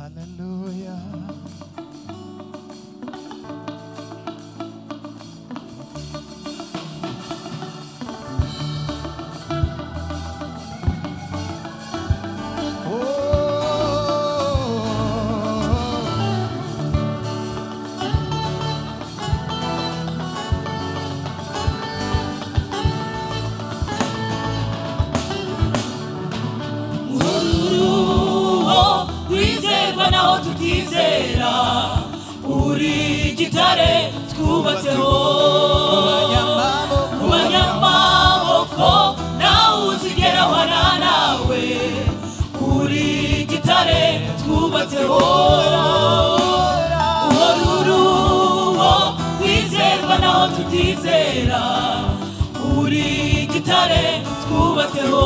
Hallelujah. Uri gitare twubatseho Ubanyamaboko nawe uzigera wana nawe Uri gitare twubatseho Uhoruruho kwizerwa naho tutizera Uri gitare twubatseho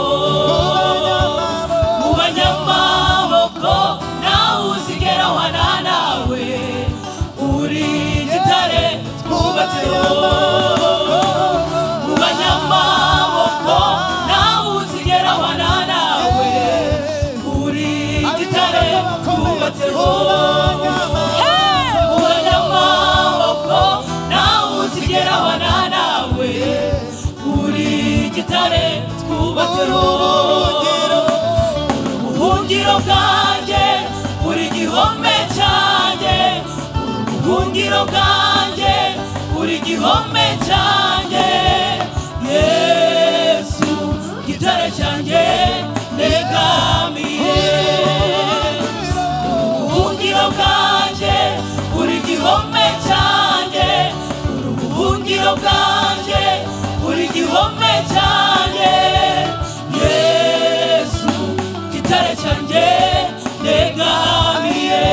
Ubanyamaboko nawe uzigera wana nawe Uri gitare twubatseho Ubanyamaboko nawe uzigera wana nawe Uri gitare twubatseho Ubanyamaboko nawe uzigera wana nawe Uri gitare twubatseho Ubuhungiro bwanjye uri gihome cyanjye Ubuhungiro bwanjye uri gihome cyanjye Yesu gitare cyanjye negamiye Ubuhungiro bwanjye uri gihome cyanjye Ubuhungiro bwanjye uri gihome cyanjye Yesu gitare cyanjye negamiye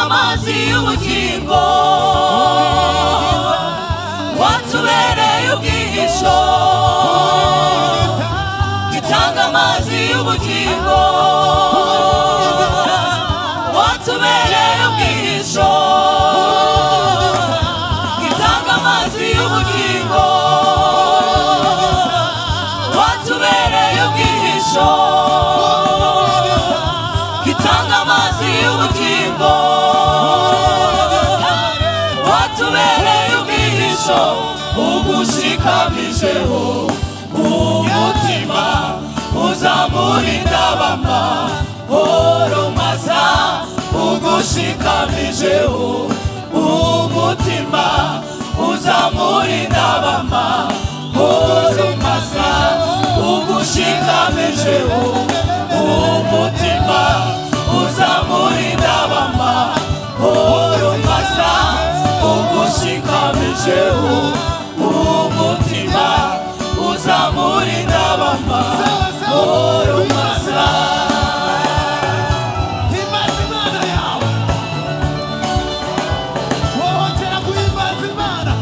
Amazi y'ubugingo watubereye ubwihisho Gitanga amazi y'ubugingo watubereye ubwihisho Gitanga amazi y'ubugingo watubereye ubwihisho Gitanga amazi y'ubugingo watubereye ubwihisho ugushikamijeho umutima uzamurinda amahoro masa ugushikamijeho umutima uzamurinda amahoro masa ugushikamijeho umutima uzamurinda amahoro masa ugushikamijeho umutima uzamurinda amahoro masa Himbaza Imana yawe wohotera guhimbaza Imana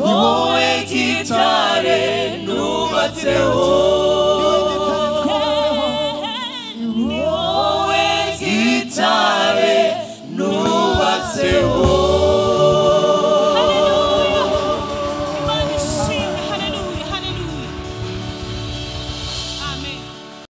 wowe gitare nubatseho